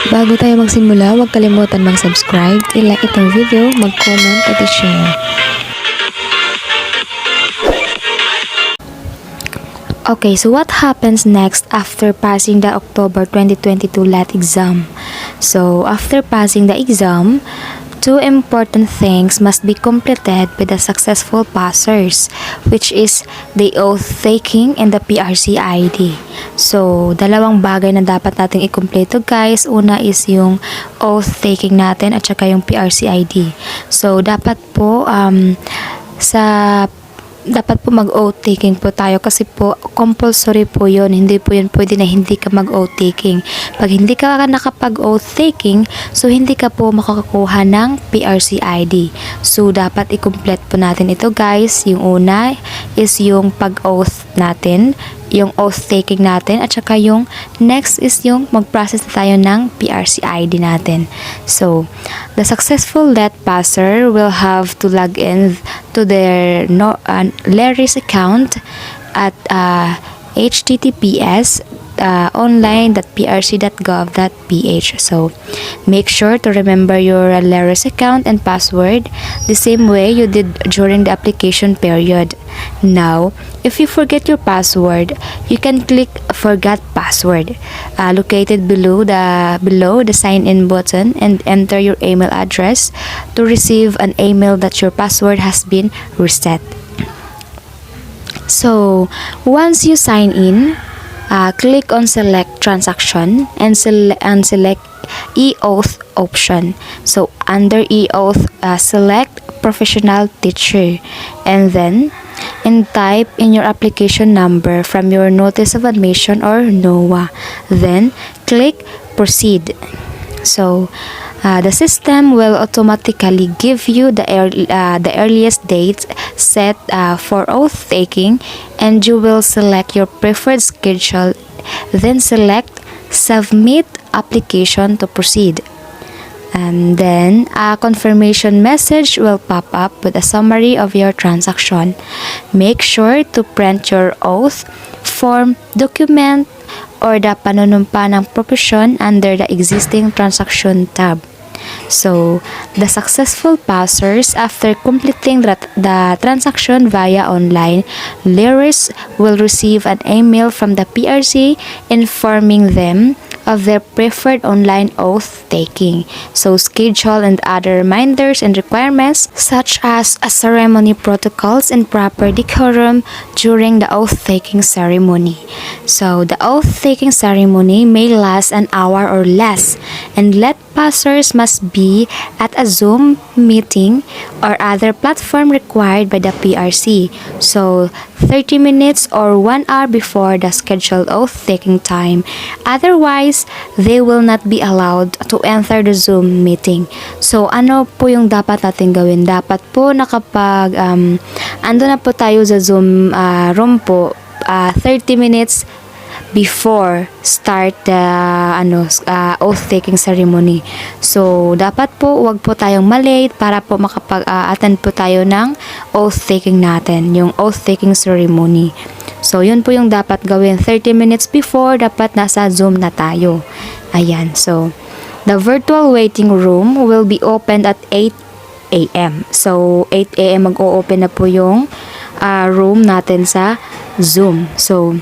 Bago tayo magsimula, huwag kalimutan mag-subscribe, i-like itong video, mag-comment at i-share. Okay, so what happens next after passing the October 2022 LAT exam? So, after passing the exam, two important things must be completed by the successful passers, which is the oath-taking and the PRC ID. So, dalawang bagay na dapat nating i-kompleto guys. Una is yung oath-taking natin at saka yung PRC ID. So, dapat po dapat po mag-oath taking po tayo kasi po compulsory po yun. Hindi po yun pwede na hindi ka mag-oath taking. Pag hindi ka nakapag-oath taking, so hindi ka po makakakuha ng PRC ID. So dapat i-complete po natin ito guys. Yung una is yung pag-oath natin, yung oath taking natin, at saka yung next is yung mag-process na tayo ng PRC ID natin. So the successful LAT passer will have to log in to their LARIS account at https online.prc.gov.ph. So make sure to remember your LARIS account and password the same way you did during the application period. Now, if you forget your password, you can click Forgot Password located below the sign in button and enter your email address to receive an email that your password has been reset. So, once you sign in, click on Select Transaction and select e-oath option. So, under e-oath, select Professional Teacher and then type in your application number from your Notice of Admission or NOA. Then, click Proceed. So, the system will automatically give you the earliest date set for oath taking, and you will select your preferred schedule. Then select Submit Application to proceed. And then a confirmation message will pop up with a summary of your transaction. Make sure to print your oath form, document, or the panunumpa ng profesyon under the existing transaction tab. So, the successful passers, after completing the transaction via online, LARIS will receive an email from the PRC informing them of their preferred online oath taking. So, schedule and other reminders and requirements such as ceremony protocols and proper decorum during the oath taking ceremony. So, the oath taking ceremony may last an hour or less, and LAT passers must be at a Zoom meeting or other platform required by the PRC. So, 30 minutes or 1 hour before the scheduled oath-taking time. Otherwise, they will not be allowed to enter the Zoom meeting. So, ano po yung dapat natin gawin? Dapat po ando na po tayo sa Zoom room po 30 minutes before start the oath-taking ceremony. So, dapat po wag po tayong malate para po makapag-attend po tayo ng oath-taking natin, yung oath-taking ceremony. So, yun po yung dapat gawin. 30 minutes before, dapat nasa Zoom na tayo. Ayan. So, the virtual waiting room will be opened at 8 a.m. So, 8 a.m. mag-o-open na po yung room natin sa Zoom. So,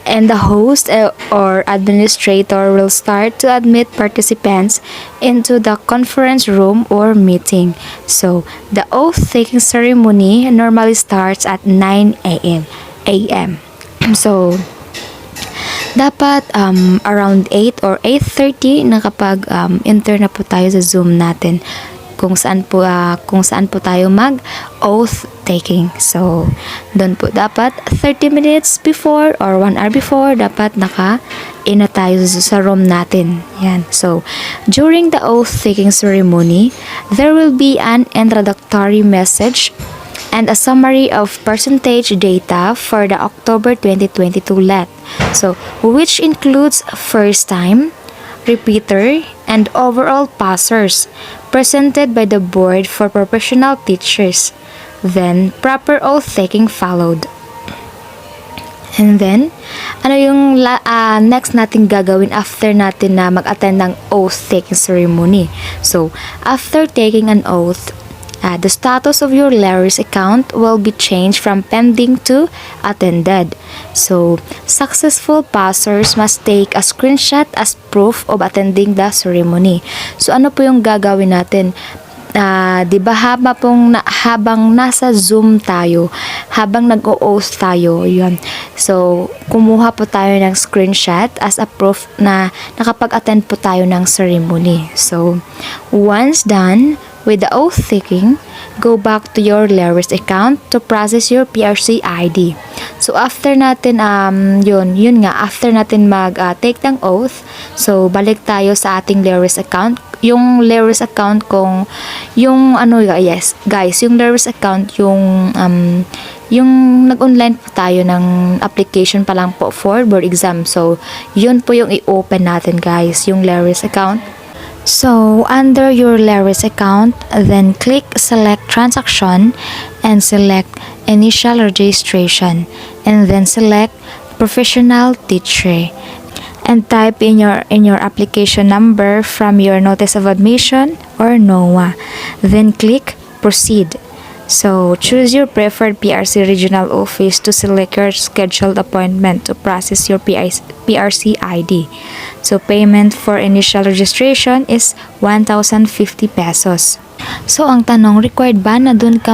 and the host or administrator will start to admit participants into the conference room or meeting. So, the oath-taking ceremony normally starts at 9 a.m. So, dapat around 8 or 8:30 nakapag enter na po tayo sa Zoom natin kung saan po tayo mag oath taking. So, doon po dapat 30 minutes before or 1 hour before dapat naka-in na tayo sa room natin. Yan. So, during the oath taking ceremony, there will be an introductory message and a summary of percentage data for the October 2022 LAT. So, which includes first time, repeater, and overall passers presented by the Board for Professional Teachers. Then, proper oath-taking followed. And then, ano yung next natin gagawin after natin na mag-attend ng oath-taking ceremony? So, after taking an oath, the status of your Larry's account will be changed from pending to attended. So, successful passers must take a screenshot as proof of attending the ceremony. So, ano po yung gagawin natin? Di ba habang nasa Zoom tayo, habang nag-o-oath tayo, yun. So, kumuha po tayo ng screenshot as a proof na nakapag-attend po tayo ng ceremony. So, once done with the oath taking, go back to your Larry's account to process your PRC ID. So, after natin, after natin mag-take ng oath, so, balik tayo sa ating Larry's account. Yung Larry's account yung Larry's account, yung nag-online po tayo ng application pa lang po for board exam. So, yun po yung i-open natin, guys, yung Larry's account. So, under your Larry's account, then click select transaction and select initial registration, and then select professional teacher, and type in your application number from your notice of admission or NOA. Then click proceed. So, choose your preferred PRC regional office to select your scheduled appointment to process your PRC ID. So, payment for initial registration is 1,050 pesos. So, ang tanong, required ba na dun ka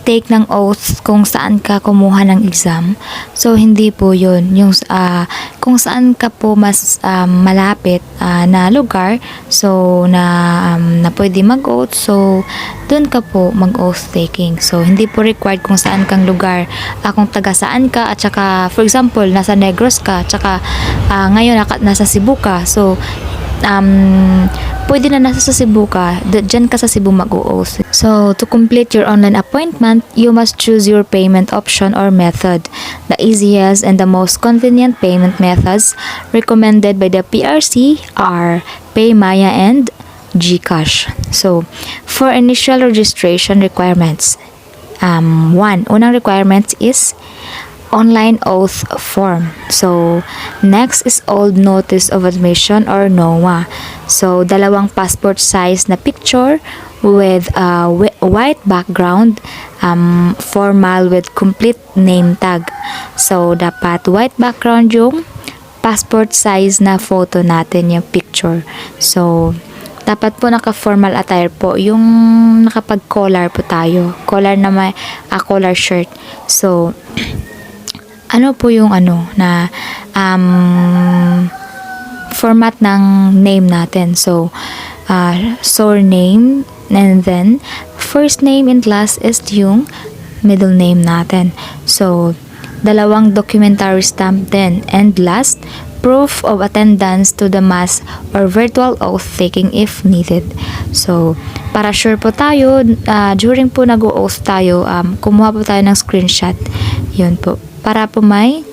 take ng oath kung saan ka kumuha ng exam? So, hindi po yun. Kung saan ka po mas malapit na lugar, so, na pwede mag-oath, so, dun ka po mag-oath taking. So, hindi po required kung saan kang lugar. Kung taga saan ka, at saka, for example, nasa Negros ka, at saka ngayon nasa Cebu ka. So, pwede na nasa Cebu ka, dyan ka sa Cebu mag-o-oath. So, to complete your online appointment, you must choose your payment option or method. The easiest and the most convenient payment methods recommended by the PRC are PayMaya and GCash. So, for initial registration requirements, unang requirement is online oath form. So, next is old notice of admission or NOA. So, dalawang passport size na picture with white background, formal with complete name tag. So, dapat white background yung passport size na photo natin, yung picture. So, dapat po naka-formal attire po, yung nakapag-collar po tayo. Collar na may collar shirt. So, ano po yung format ng name natin. So, surname, and then first name and last is yung middle name natin. So, dalawang documentary stamp din. And last, proof of attendance to the mass or virtual oath taking if needed. So, para sure po tayo, during po nag-o-oath tayo, kumuha po tayo ng screenshot. Yun po. Para po may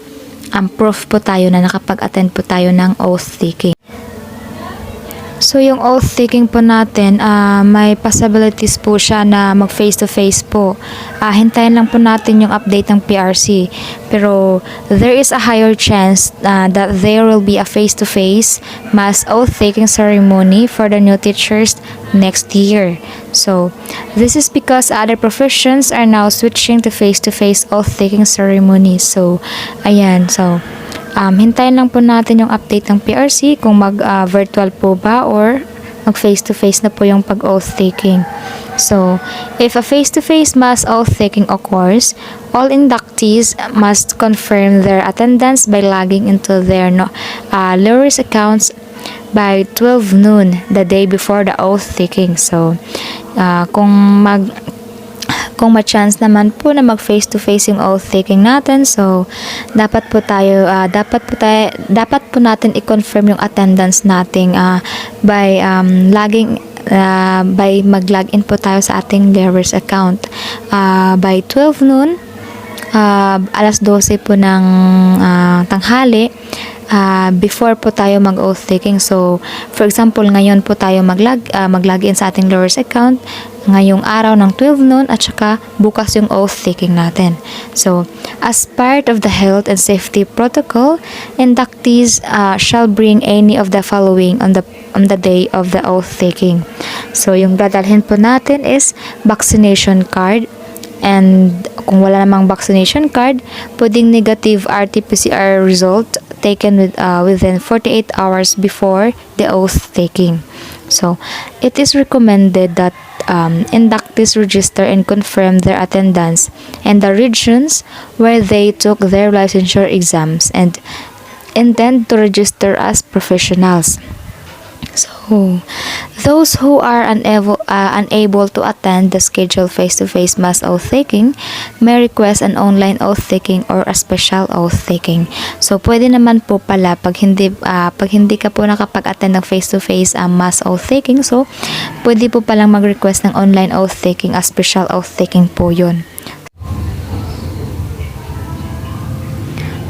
proof po tayo na nakapag-attend po tayo ng oath taking. So, yung oath taking po natin, may possibilities po siya na mag face-to-face po. Hintayin lang po natin yung update ng PRC. Pero, there is a higher chance that there will be a face-to-face mass oath taking ceremony for the new teachers next year. So, this is because other professions are now switching to face-to-face oath taking ceremonies. So, ayan. So, hintayin lang po natin yung update ng PRC kung mag-virtual po ba or mag face-to-face na po yung pag-oath taking. So, if a face-to-face mass oath taking occurs, all inductees must confirm their attendance by logging into their Larry's accounts by 12 noon the day before the oath taking. So, kung ma-chance naman po na mag face-to-face yung oath taking natin, so dapat po natin i-confirm yung attendance nating by mag-login po tayo sa ating Larry's account by 12 noon, alas 12 po ng tanghali, before po tayo mag-oath taking. So, for example, ngayon po tayo mag-login sa ating Larry's account, ngayong araw ng 12 noon at saka bukas yung oath taking natin. So, as part of the health and safety protocol, inductees shall bring any of the following on the day of the oath taking. So, yung dadalhin po natin is vaccination card, and kung wala namang vaccination card, pwedeng negative RT-PCR result taken within 48 hours before the oath taking. So, it is recommended that inductees register and confirm their attendance in the regions where they took their licensure exams and intend to register as professionals. So, those who are unable to attend the scheduled face-to-face mass oath taking may request an online oath taking or a special oath taking. So, pwede naman po pala pag hindi ka po nakapag-attend ng face-to-face mass oath taking, so pwede po palang mag-request ng online oath taking, a special oath taking po yun.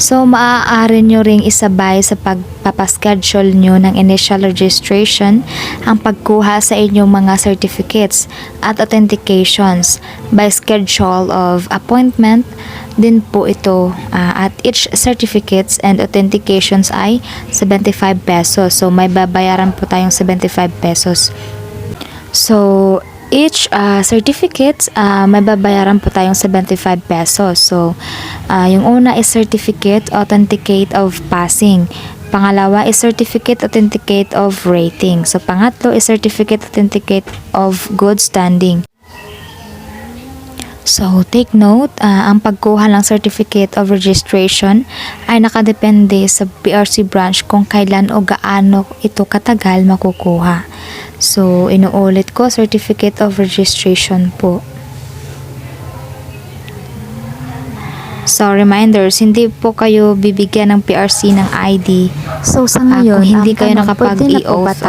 So, maaari nyo ring isabay sa pagpapaschedule nyo ng initial registration ang pagkuha sa inyong mga certificates at authentications by schedule of appointment din po ito. At each certificates and authentications ay 75 pesos. So, may babayaran po tayong 75 pesos. So, each certificates, may babayaran po tayong 75 pesos. So, yung una is certificate authenticate of passing. Pangalawa is certificate authenticate of rating. So, pangatlo is certificate authenticate of good standing. So, take note, ang pagkuha ng certificate of registration ay nakadepende sa PRC branch kung kailan o gaano ito katagal makukuha. So, inuulit ko, certificate of registration po. So, reminders, hindi po kayo bibigyan ng PRC ng ID. So, sa ngayon, kung hindi kayo nakapag-e-oath,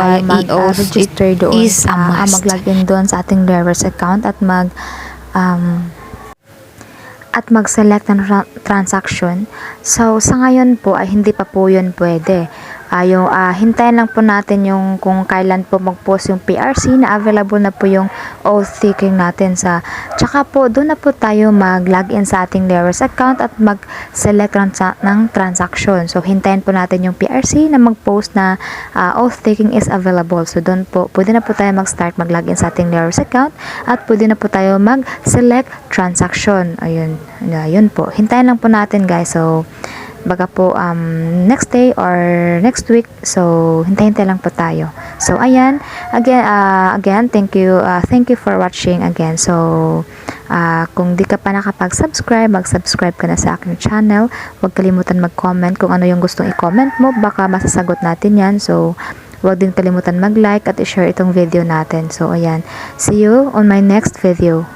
register doon is a must. mag-login doon sa ating Lever's account at mag-select ng transaction. So, sa ngayon po ay hindi pa po yun pwede. Hintayin lang po natin yung kung kailan po mag-post yung PRC na available na po yung oath taking natin tsaka po doon na po tayo mag-login sa ating Lever's account at mag-select ng transaction. So, hintayin po natin yung PRC na mag-post na oath taking is available. So, doon po, pwede na po tayo mag-start mag-login sa ating Lever's account at pwede na po tayo mag-select transaction. Ayun po. Hintayin lang po natin, guys. So, baka po next day or next week, so hintay-hintay lang po tayo. So ayan, again thank you for watching again. So kung di ka pa nakapag-subscribe, mag-subscribe ka na sa aking channel. Huwag kalimutan mag-comment kung ano yung gustong i-comment mo, baka masasagot natin yan. So huwag din kalimutan mag-like at i-share itong video natin. So ayan, see you on my next video.